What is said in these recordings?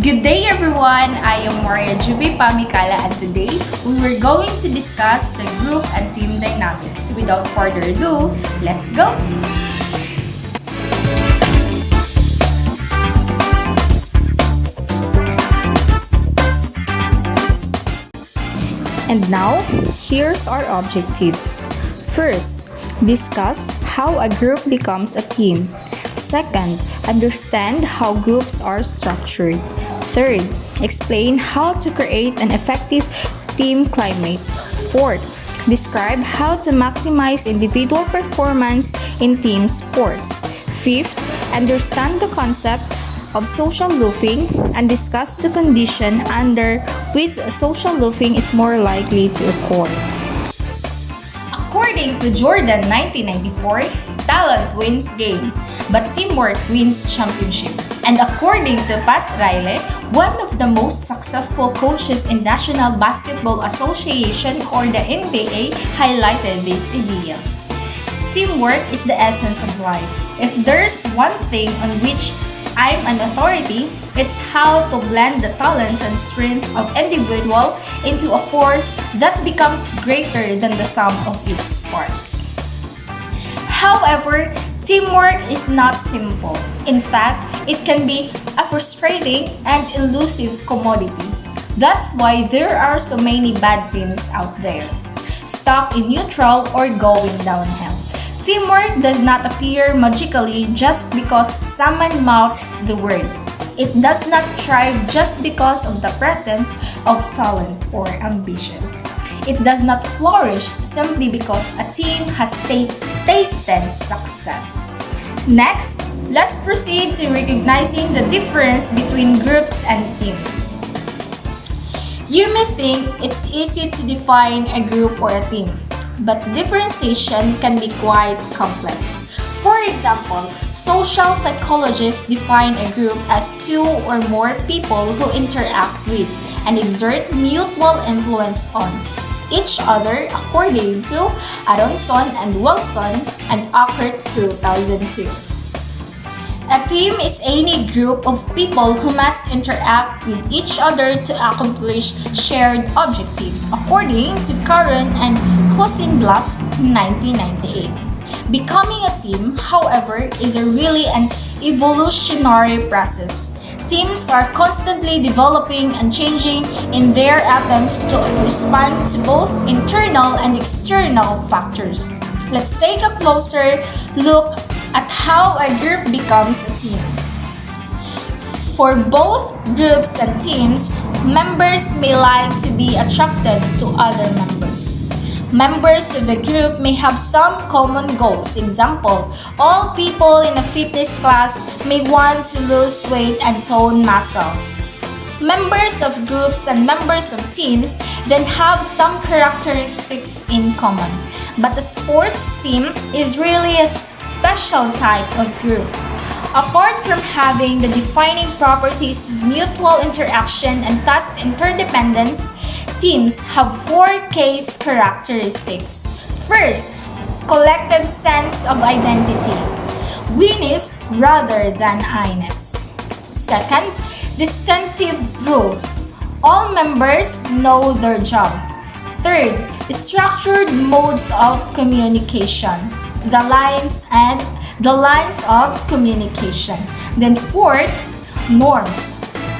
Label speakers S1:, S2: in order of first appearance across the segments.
S1: Good day everyone! I am Maria Juby Pamikala and today we were going to discuss the group and team dynamics. Without further ado, let's go!
S2: And now, here's our objectives. First, discuss how a group becomes a team. Second, understand how groups are structured. Third, explain how to create an effective team climate. Fourth, describe how to maximize individual performance in team sports. Fifth, understand the concept of social loafing and discuss the condition under which social loafing is more likely to occur.
S1: According to Jordan 1994, talent wins game, but teamwork wins championship. And according to Pat Riley, one of the most successful coaches in National Basketball Association or the NBA, highlighted this idea. Teamwork is the essence of life. If there's one thing on which I'm an authority, it's how to blend the talents and strength of individual into a force that becomes greater than the sum of its parts. However, teamwork is not simple. In fact, it can be a frustrating and elusive commodity. That's why there are so many bad teams out there, stuck in neutral or going downhill. Teamwork does not appear magically just because someone mouths the word. It does not thrive just because of the presence of talent or ambition. It does not flourish simply because a team has tasted success. Next, let's proceed to recognizing the difference between groups and teams. You may think it's easy to define a group or a team, but differentiation can be quite complex. For example, social psychologists define a group as two or more people who interact with and exert mutual influence on each other according to Aronson and Wilson and Ockert 2002. A team is any group of people who must interact with each other to accomplish shared objectives, according to Karen and Rosenblatt 1998. Becoming a team, however, is really an evolutionary process. Teams are constantly developing and changing in their attempts to respond to both internal and external factors. Let's take a closer look at how a group becomes a team. For both groups and teams, members may like to be attracted to other members. Members of a group may have some common goals. Example, all people in a fitness class may want to lose weight and tone muscles. Members of groups and members of teams then have some characteristics in common. But a sports team is really a special type of group. Apart from having the defining properties of mutual interaction and task interdependence, teams have four case characteristics. First, collective sense of identity. We-ness rather than I-ness. Second, distinctive rules. All members know their job. Third, structured modes of communication. The lines of communication. Then fourth, norms.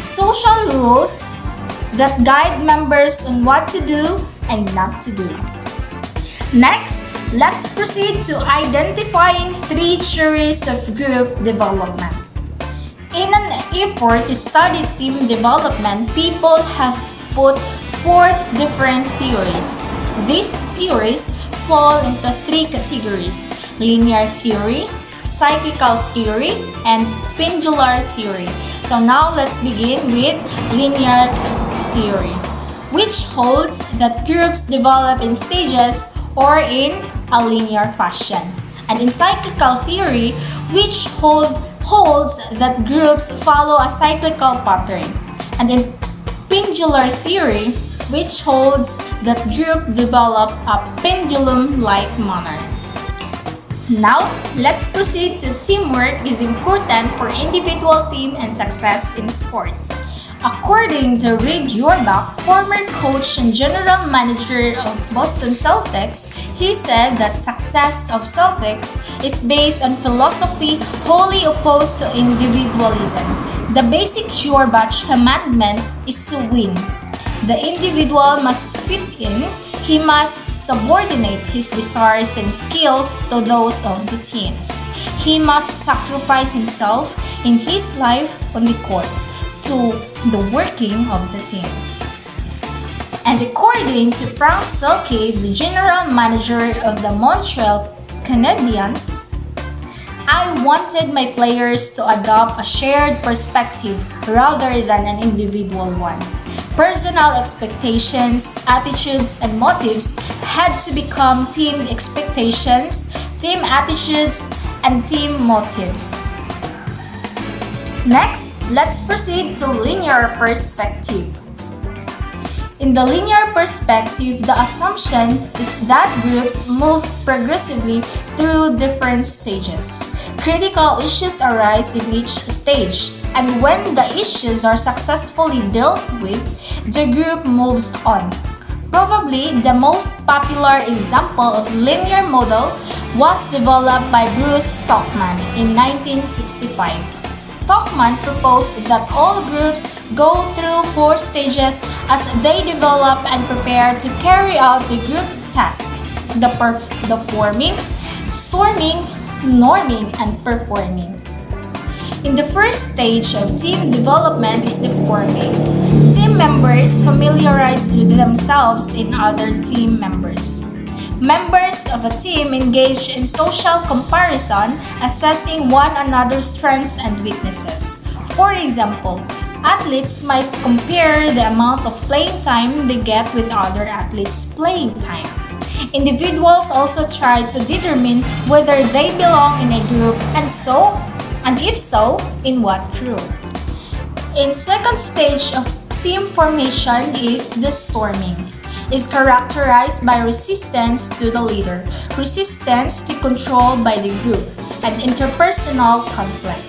S1: Social rules that guide members on what to do and not to do. Next, let's proceed to identifying three theories of group development. In an effort to study team development, people have put forth different theories. These theories fall into three categories: linear theory, cyclical theory, and pendular theory. So now let's begin with linear theory, which holds that groups develop in stages or in a linear fashion. And in cyclical theory, which holds that groups follow a cyclical pattern. And in pendular theory, which holds that groups develop a pendulum-like manner. Now, let's proceed to teamwork is important for individual team and success in sports. According to Reid Auerbach, former coach and general manager of Boston Celtics, he said that success of Celtics is based on philosophy wholly opposed to individualism. The basic Auerbach commandment is to win. The individual must fit in. He must subordinate his desires and skills to those of the team's. He must sacrifice himself in his life on the court to the working of the team. And according to Frank Selke, the general manager of the Montreal Canadiens, I wanted my players to adopt a shared perspective rather than an individual one. Personal expectations, attitudes, and motives had to become team expectations, team attitudes, and team motives. Next, let's proceed to linear perspective. In the linear perspective, the assumption is that groups move progressively through different stages. Critical issues arise in each stage, and when the issues are successfully dealt with, the group moves on. Probably the most popular example of linear model was developed by Bruce Stockman in 1965. Stockman proposed that all groups go through 4 stages as they develop and prepare to carry out the group task: the forming, storming, norming, and performing. In the first stage of team development is the forming. Team members familiarize themselves in other team members. Members of a team engage in social comparison, assessing one another's strengths and weaknesses. For example, athletes might compare the amount of playing time they get with other athletes' playing time. Individuals also try to determine whether they belong in a group and if so, in what group. In second stage of team formation is the storming. Is characterized by resistance to the leader, resistance to control by the group, and interpersonal conflict.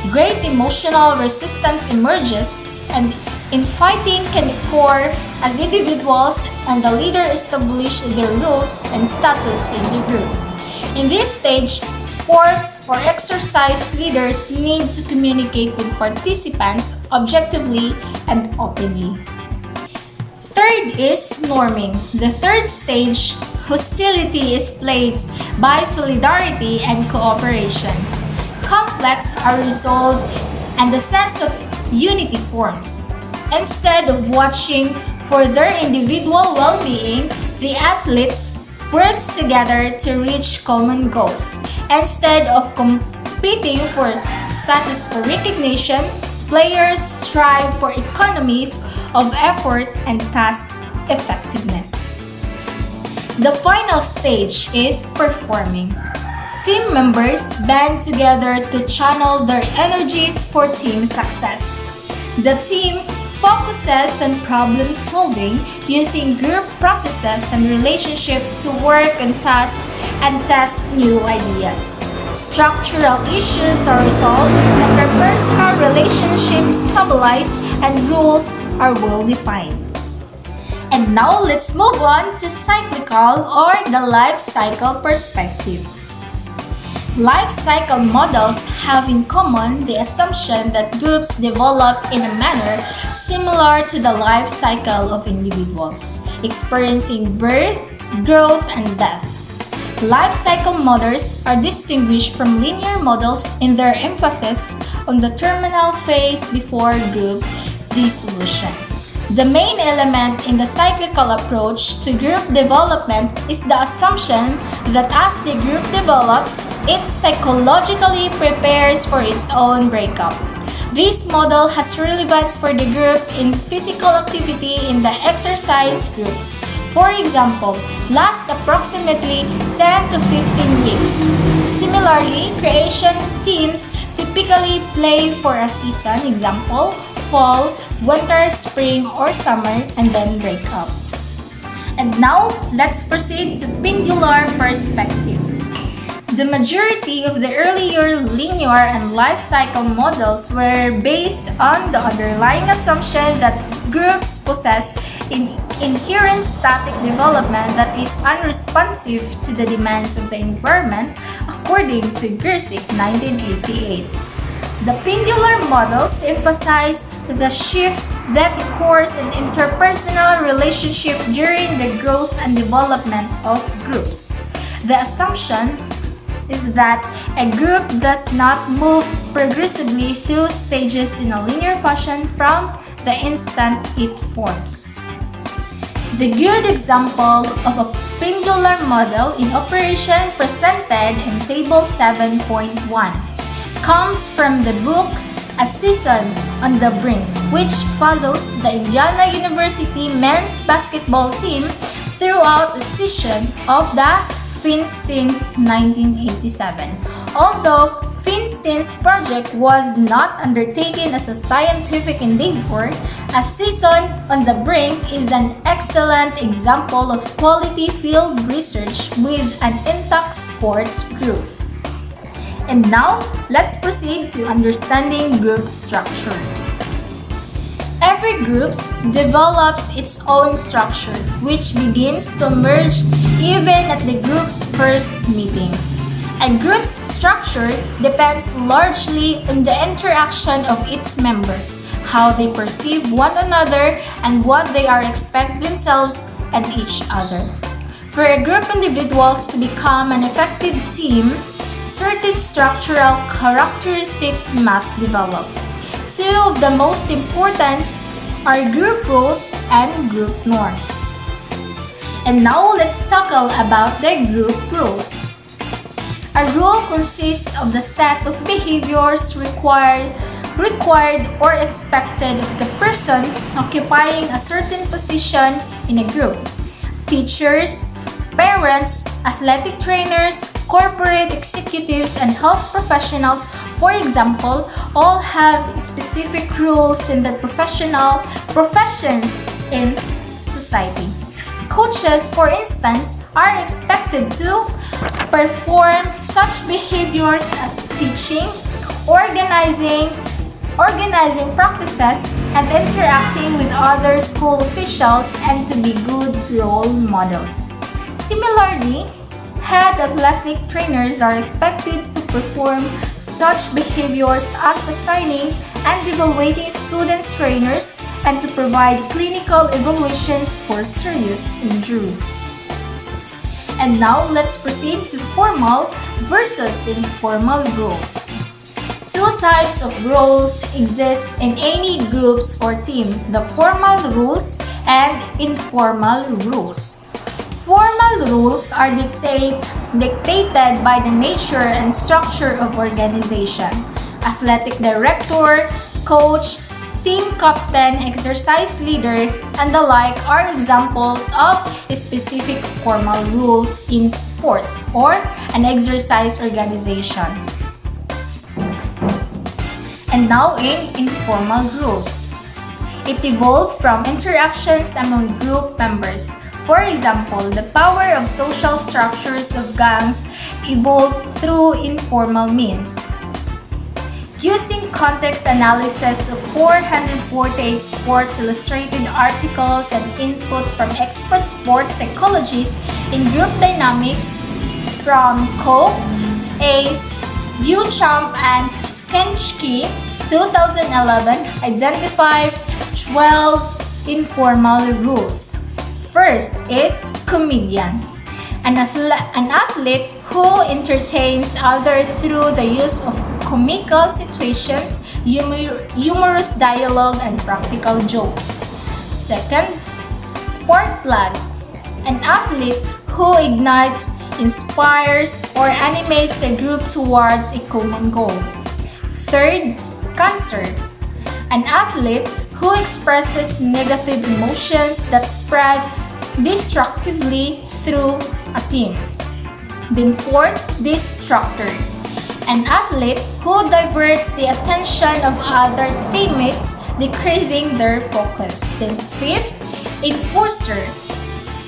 S1: Great emotional resistance emerges, and infighting can occur as individuals and the leader establish their rules and status in the group. In this stage, sports or exercise leaders need to communicate with participants objectively and openly. Third is norming. The third stage, hostility is placed by solidarity and cooperation. Conflicts are resolved and the sense of unity forms. Instead of watching for their individual well-being, the athletes work together to reach common goals. Instead of competing for status or recognition, players strive for economy of effort and task effectiveness. The final stage is performing. Team members band together to channel their energies for team success. The team focuses on problem solving using group processes and relationships to work on tasks and test new ideas. Structural issues are resolved, interpersonal relationships stabilize, and rules are well defined. And now let's move on to cyclical or the life cycle perspective. Life cycle models have in common the assumption that groups develop in a manner similar to the life cycle of individuals, experiencing birth, growth, and death. Life cycle models are distinguished from linear models in their emphasis on the terminal phase before group dissolution. The main element in the cyclical approach to group development is the assumption that as the group develops, it psychologically prepares for its own breakup. This model has relevance for the group in physical activity in the exercise groups. For example, last approximately 10 to 15 weeks. Similarly, creation teams typically play for a season, example, fall, winter, spring, or summer, and then break up. And now, let's proceed to pendular perspective. The majority of the earlier linear and life cycle models were based on the underlying assumption that groups possess inherent static development that is unresponsive to the demands of the environment, according to Gersick, 1988. The pendular models emphasize the shift that occurs in interpersonal relationship during the growth and development of groups. The assumption is that a group does not move progressively through stages in a linear fashion from the instant it forms. The good example of a pendular model in operation presented in Table 7.1 comes from the book A Season on the Brink, which follows the Indiana University men's basketball team throughout the season of the Feinstein 1987. Although Feinstein's project was not undertaken as a scientific endeavor, A Season on the Brink is an excellent example of quality field research with an intact sports group. And now, let's proceed to understanding group structure. Every group develops its own structure, which begins to emerge even at the group's first meeting. A group's structure depends largely on the interaction of its members, how they perceive one another, and what they are expect themselves and each other. For a group of individuals to become an effective team, certain structural characteristics must develop. Two of the most important are group rules and group norms. And now let's tackle about the group rules. A rule consists of the set of behaviors required or expected of the person occupying a certain position in a group. Teachers, parents, athletic trainers, corporate executives, and health professionals, for example, all have specific rules in their professions in society. Coaches, for instance, are expected to perform such behaviors as teaching, organizing practices, and interacting with other school officials, and to be good role models. Similarly, head athletic trainers are expected to perform such behaviors as assigning and evaluating students trainers and to provide clinical evaluations for serious injuries. And now let's proceed to formal versus informal rules. Two types of rules exist in any groups or team: the formal rules and informal rules. Formal rules are dictated by the nature and structure of organization. Athletic director, coach, team captain, exercise leader, and the like are examples of specific formal rules in sports or an exercise organization. And now in informal rules. It evolved from interactions among group members. For example, the power of social structures of gangs evolved through informal means. Using context analysis of 448 Sports Illustrated articles and input from expert sports psychologists in group dynamics from Koch, Ace, Beauchamp, and Skensky, 2011, identified 12 informal rules. First is comedian, an athlete who entertains others through the use of comical situations, humorous dialogue, and practical jokes. Second, sport plug, an athlete who ignites, inspires, or animates a group towards a common goal. Third, concert, an athlete who expresses negative emotions that spread destructively through a team. Then fourth, distractor, an athlete who diverts the attention of other teammates, decreasing their focus. Then fifth, enforcer,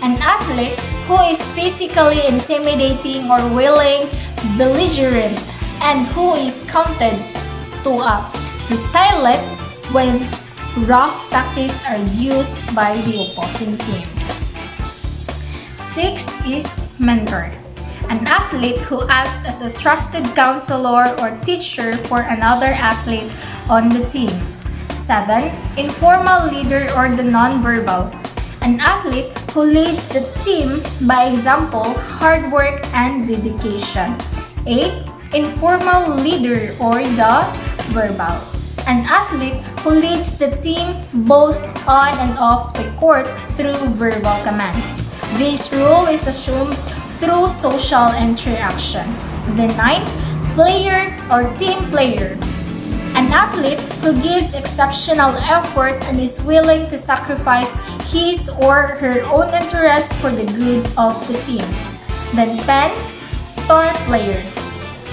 S1: an athlete who is physically intimidating or willing belligerent, and who is counted to retaliate when rough tactics are used by the opposing team. 6 is mentor, an athlete who acts as a trusted counselor or teacher for another athlete on the team. 7. Informal leader or the nonverbal, an athlete who leads the team by example, hard work, and dedication. 8. Informal leader or the verbal, an athlete who leads the team both on and off the court through verbal commands. This role is assumed through social interaction. The 9th, player or team player, an athlete who gives exceptional effort and is willing to sacrifice his or her own interest for the good of the team. Then 10, star player,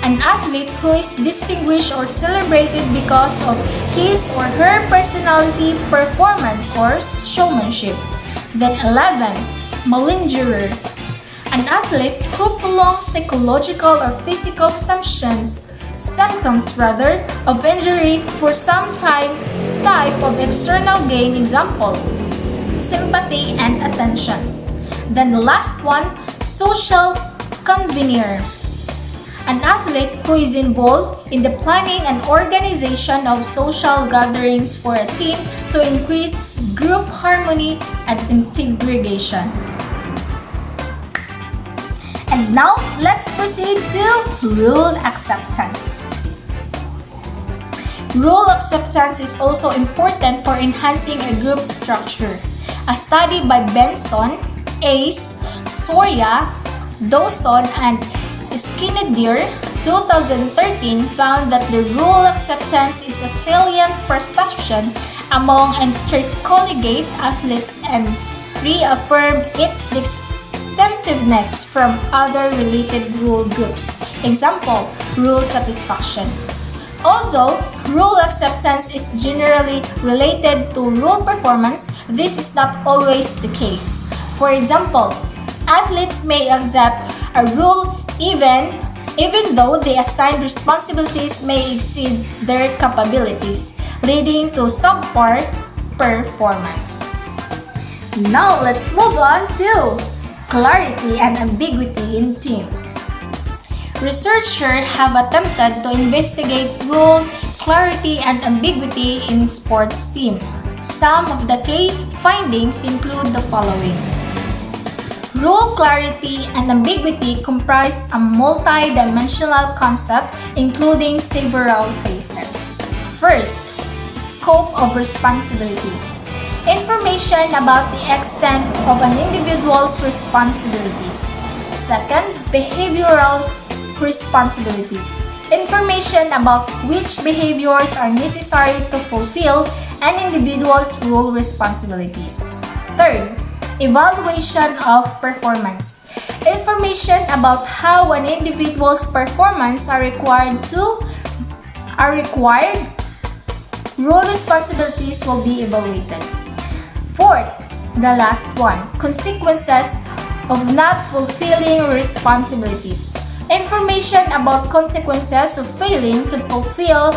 S1: an athlete who is distinguished or celebrated because of his or her personality, performance, or showmanship. Then 11, malingerer, an athlete who prolongs psychological or physical symptoms of injury for some type of external gain, example, sympathy and attention. Then the last one, social convener, an athlete who is involved in the planning and organization of social gatherings for a team to increase group harmony and integration. And now, let's proceed to rule acceptance. Rule acceptance is also important for enhancing a group structure. A study by Benson, Ace, Soria, Dawson, and Skinner 2013 found that the rule acceptance is a salient perception among intercollegiate athletes and reaffirmed its distinctiveness from other related rule groups. Example, rule satisfaction. Although rule acceptance is generally related to rule performance, this is not always the case. For example, athletes may accept a rule even though the assigned responsibilities may exceed their capabilities, leading to subpar performance. Now let's move on to clarity and ambiguity in teams. Researchers have attempted to investigate rule, clarity, and ambiguity in sports teams. Some of the key findings include the following. Rule clarity and ambiguity comprise a multi-dimensional concept including several phases. First, scope of responsibility. Information about the extent of an individual's responsibilities. Second, behavioral responsibilities. Information about which behaviors are necessary to fulfill an individual's role responsibilities. Third, evaluation of performance. Information about how an individual's performance are required role responsibilities will be evaluated. Fourth, the last one, consequences of not fulfilling responsibilities. Information about consequences of failing to fulfill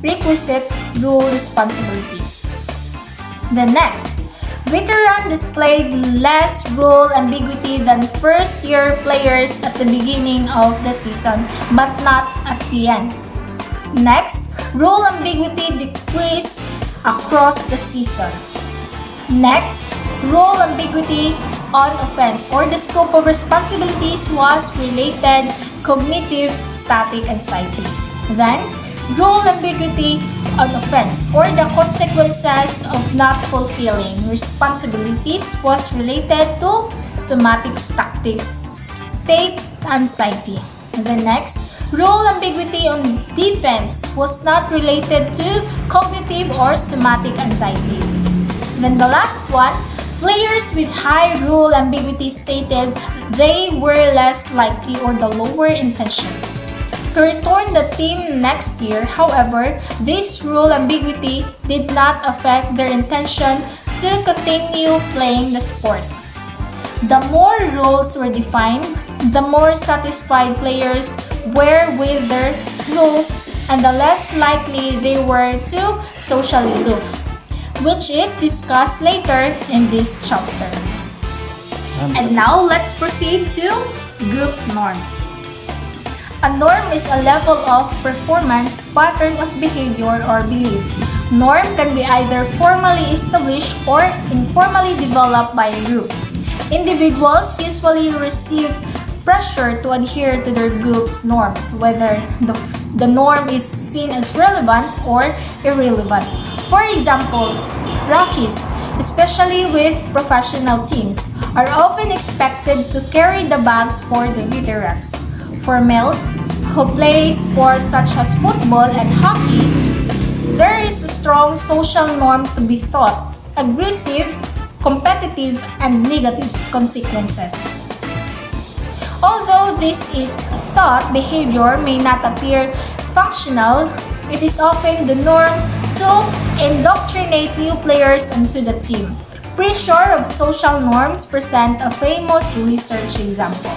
S1: requisite role responsibilities. The next, veteran displayed less role ambiguity than first-year players at the beginning of the season, but not at the end. Next, role ambiguity decreased across the season. Next, role ambiguity on offense or the scope of responsibilities was related cognitive static anxiety. Then, role ambiguity on offense or the consequences of not fulfilling responsibilities was related to somatic state anxiety. The next, role ambiguity on defense was not related to cognitive or somatic anxiety. Then the last one, players with high role ambiguity stated they were less likely or the lower intentions to return the team next year. However, this rule ambiguity did not affect their intention to continue playing the sport. The more roles were defined, the more satisfied players were with their roles and the less likely they were to socially aloof, which is discussed later in this chapter. And now let's proceed to group norms. A norm is a level of performance, pattern of behavior, or belief. Norm can be either formally established or informally developed by a group. Individuals usually receive pressure to adhere to their group's norms, whether the norm is seen as relevant or irrelevant. For example, rookies, especially with professional teams, are often expected to carry the bags for the veterans. For males who play sports such as football and hockey, there is a strong social norm to be taught, aggressive, competitive, and negative consequences. Although this is thought behavior may not appear functional, it is often the norm to indoctrinate new players onto the team. Pressure of social norms present a famous research example.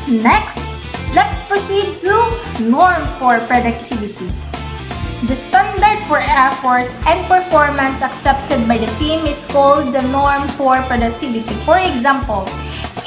S1: Next, let's proceed to norm for productivity. The standard for effort and performance accepted by the team is called the norm for productivity. For example,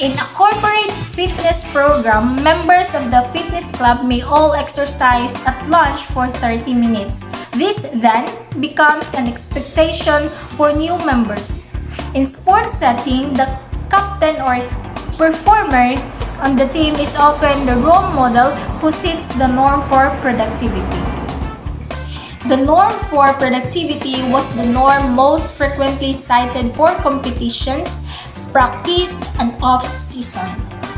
S1: in a corporate fitness program, members of the fitness club may all exercise at lunch for 30 minutes. This then becomes an expectation for new members. In sports setting, the captain or performer on the team is often the role model who sets the norm for productivity. The norm for productivity was the norm most frequently cited for competitions, practice, and off-season.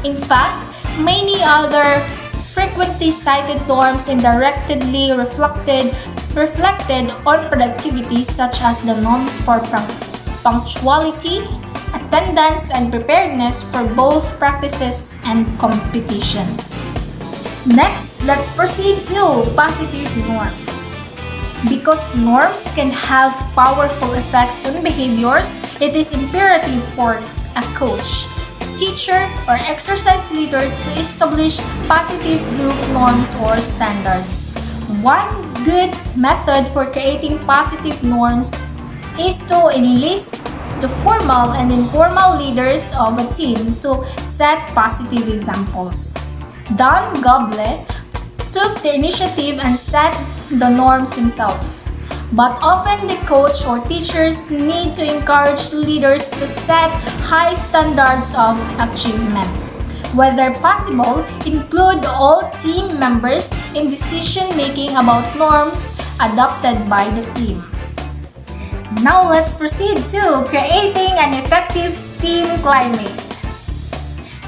S1: In fact, many other frequently cited norms indirectly reflected on productivity, such as the norms for punctuality, attendance, and preparedness for both practices and competitions. Next, let's proceed to positive norms. Because norms can have powerful effects on behaviors, it is imperative for a coach, teacher, or exercise leader to establish positive group norms or standards. One good method for creating positive norms is to enlist the formal and informal leaders of a team to set positive examples. Don Goblet took the initiative and set the norms himself. But often the coach or teachers need to encourage leaders to set high standards of achievement. Whether possible, include all team members in decision-making about norms adopted by the team. Now let's proceed to creating an effective team climate.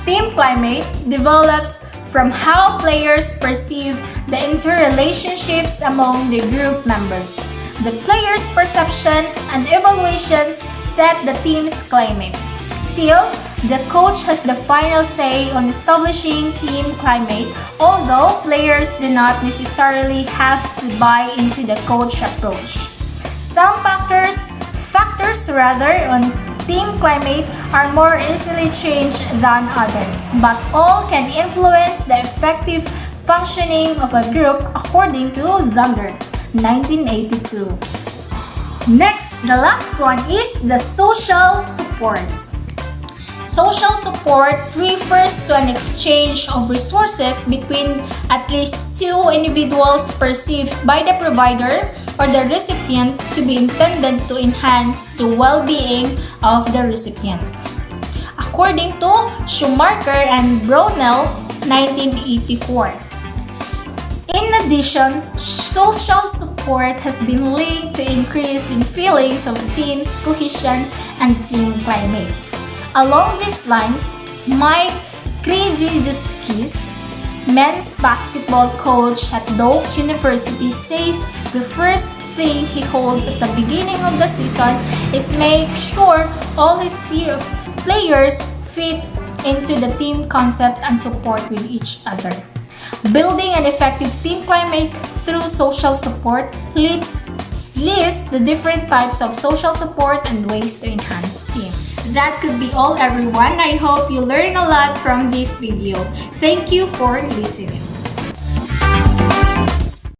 S1: Team climate develops from how players perceive the interrelationships among the group members. The players' perception and evaluations set the team's climate. Still, the coach has the final say on establishing team climate, although players do not necessarily have to buy into the coach approach. Some factors on team climate are more easily changed than others, but all can influence the effective functioning of a group according to Zander, 1982. Next, the last one is the social support. Social support refers to an exchange of resources between at least two individuals perceived by the provider or the recipient to be intended to enhance the well-being of the recipient. According to Schumacher and Brownell, 1984. In addition, social support has been linked to increase in feelings of team's cohesion and team climate. Along these lines, Mike Krzyzewski, men's basketball coach at Duke University, says the first thing he holds at the beginning of the season is make sure all his players fit into the team concept and support with each other. Building an effective team climate through social support lists the different types of social support and ways to enhance team. That could be all, everyone. I hope you learn a lot from this video. Thank you for listening.